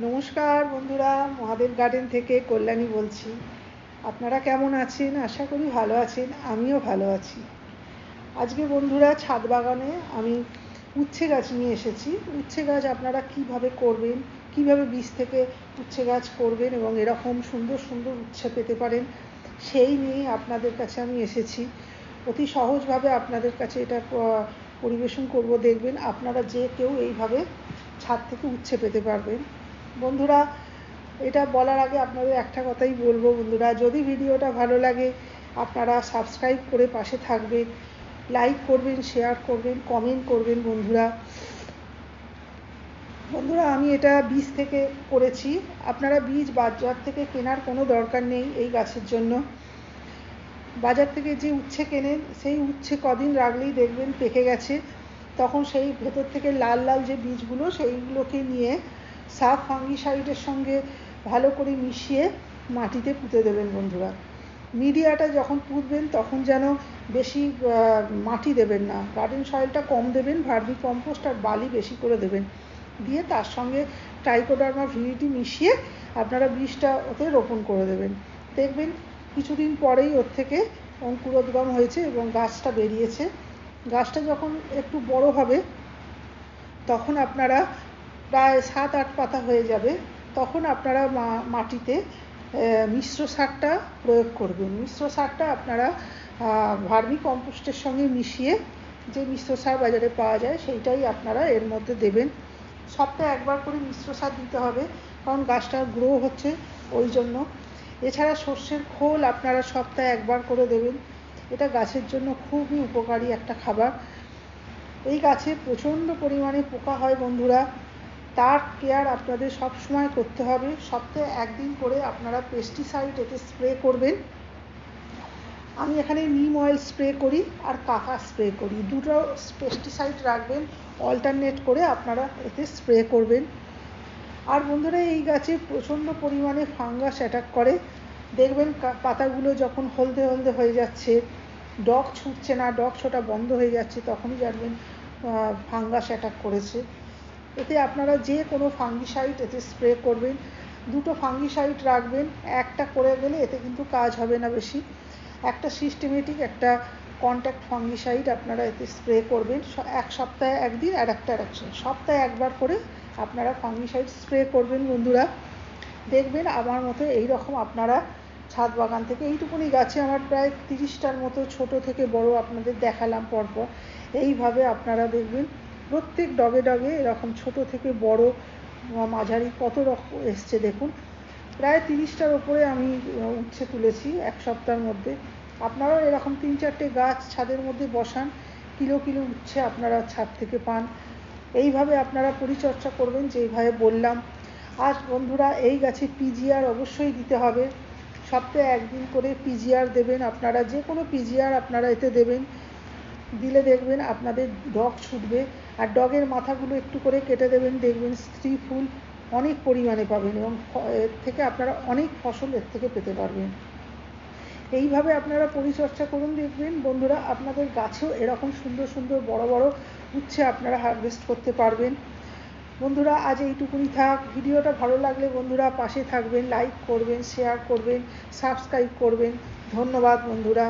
নমস্কার বন্ধুরা, মহাদেব গার্ডেন থেকে কল্যাণী বলছি। আপনারা কেমন আছেন? আশা করি ভালো আছেন। আমিও ভালো আছি। আজকে বন্ধুরা ছাদ বাগানে আমি উচ্ছে গাছ নিয়ে এসেছি। উচ্ছে গাছ আপনারা কিভাবে করবেন, কিভাবে বীজ থেকে উচ্ছে গাছ করবেন এবং এরকম সুন্দর সুন্দর উচ্ছে পেতে পারেন, সেই নিয়েই আপনাদের কাছে আমি এসেছি। অতি সহজভাবে আপনাদের কাছে এটা পরিবেশন করব। দেখবেন আপনারা যে কেউ এইভাবে ছাদ থেকে উচ্ছে পেতে পারবেন। বন্ধুরা, এটা বলার আগে আপনাদের একটা কথাই বলবো, বন্ধুরা, যদি ভিডিওটা ভালো লাগে আপনারা সাবস্ক্রাইব করে পাশে থাকবেন, লাইক করবেন, শেয়ার করবেন, কমেন্ট করবেন। বন্ধুরা, আমি এটা বীজ থেকে করেছি। আপনারা বীজ বাজার থেকে কেনার কোনো দরকার নেই এই গাছের জন্য। বাজার থেকে যে উচ্ছে কেনেন সেই উচ্ছে কদিন রাখলেই দেখবেন পেকে গেছে। তখন সেই ভেতর থেকে লাল লাল যে বীজগুলো সেইগুলোকে নিয়ে সাফ ফাঙ্গিসাইডের সঙ্গে ভালো করে মিশিয়ে মাটিতে পুঁতে দেবেন। বন্ধুরা, মিডিয়াটা যখন পুঁতবেন তখন যেন বেশি মাটি দেবেন না, গার্ডেন সয়েলটা কম দেবেন, ভার্মি কম্পোস্ট আর বালি বেশি করে দেবেন। দিয়ে তার সঙ্গে ট্রাইকোডার্মা ভিরিডি মিশিয়ে আপনারা বীজটা ওতে রোপণ করে দেবেন। দেখবেন কিছুদিন পরেই ওর থেকে অঙ্কুরোদ্গম হয়েছে এবং গাছটা বেরিয়েছে। গাছটা যখন একটু বড় হবে তখন আপনারা প্রায় 7-8 পাতা হয়ে যাবে, তখন আপনারা মাটিতে মিশ্র সারটা প্রয়োগ করবেন। মিশ্র সারটা আপনারা ভার্মি কম্পোস্টের সঙ্গে মিশিয়ে, যে মিশ্র সার বাজারে পাওয়া যায় সেইটাই আপনারা এর মধ্যে দেবেন। সপ্তাহে একবার করে মিশ্র সার দিতে হবে, কারণ গাছটা গ্রো হচ্ছে ওই জন্য। এছাড়া সর্ষের খোল আপনারা সপ্তাহে একবার করে দেবেন। এটা গাছের জন্য খুবই উপকারী একটা খাবার। এই গাছে প্রচণ্ড পরিমাণে পোকা হয় বন্ধুরা, তার কেয়ার আপনাদের সব সময় করতে হবে। সপ্তাহে একদিন করে আপনারা পেস্টিসাইড এতে স্প্রে করবেন। আমি এখানে নিম অয়েল স্প্রে করি আর কাকা স্প্রে করি, দুটো পেস্টিসাইড রাখবেন, অল্টারনেট করে আপনারা এতে স্প্রে করবেন। আর বন্ধুরা, এই গাছে প্রচণ্ড পরিমাণে ফাঙ্গাস অ্যাটাক করে। দেখবেন পাতাগুলো যখন হলদে হলদে হয়ে যাচ্ছে, ডগ ছুটছে না, ডগ ছোটা বন্ধ হয়ে যাচ্ছে, তখনই জানবেন ফাঙ্গাস অ্যাটাক করেছে। এতে আপনারা যে কোনো ফাঙ্গিসাইড এতে স্প্রে করবেন। দুটো ফাঙ্গিসাইড রাখবেন, একটা করে গেলে এতে কিন্তু কাজ হবে না বেশি। একটা সিস্টেমেটিক, একটা কন্ট্যাক্ট ফাঙ্গিসাইড আপনারা এতে স্প্রে করবেন। এক সপ্তাহে একদিন, আর একটা সপ্তাহে একবার করে আপনারা ফাঙ্গিসাইড স্প্রে করবেন। বন্ধুরা, দেখবেন আমার মতো এই রকম আপনারা ছাদ বাগান থেকে, এইটুকুনি গাছে আমার প্রায় 30টার মতো ছোট থেকে বড় আপনাদের দেখালাম পরপর। এইভাবে আপনারা দেখবেন প্রত্যেক ডগে ডগে এরকম ছোট থেকে বড় মাঝারি কত রকম এসছে। দেখুন, প্রায় 30টার ওপরে আমি উচ্ছে তুলেছি এক সপ্তাহের মধ্যে। আপনারাও এরকম 3-4টে গাছ ছাদের মধ্যে বসান, কিলো কিলো উচ্ছে আপনারা ছাদ থেকে পান। এইভাবে আপনারা পরিচর্যা করবেন যেইভাবে বললাম। আর বন্ধুরা, এই গাছে পিজিআর অবশ্যই দিতে হবে। সপ্তাহে একদিন করে পিজিআর দেবেন আপনারা, যে কোনো পিজিআর আপনারা এতে দেবেন। দিলে দেখবেন আপনাদের ডগ ছুটবে, আর ডগের মাথাগুলো একটু করে কেটে দেবেন। দেখবেন স্ত্রী ফুল অনেক পরিমাণে পাবেন এবং এর থেকে আপনারা অনেক ফসল এর থেকে পেতে পারবেন। এইভাবে আপনারা পরিচর্যা করুন, দেখবেন বন্ধুরা আপনাদের গাছেও এরকম সুন্দর সুন্দর বড় বড় উচ্ছে আপনারা হারভেস্ট করতে পারবেন। বন্ধুরা, আজ এইটুকুনি থাক। ভিডিওটা ভালো লাগলে বন্ধুরা পাশে থাকবেন, লাইক করবেন, শেয়ার করবেন, সাবস্ক্রাইব করবেন। ধন্যবাদ বন্ধুরা।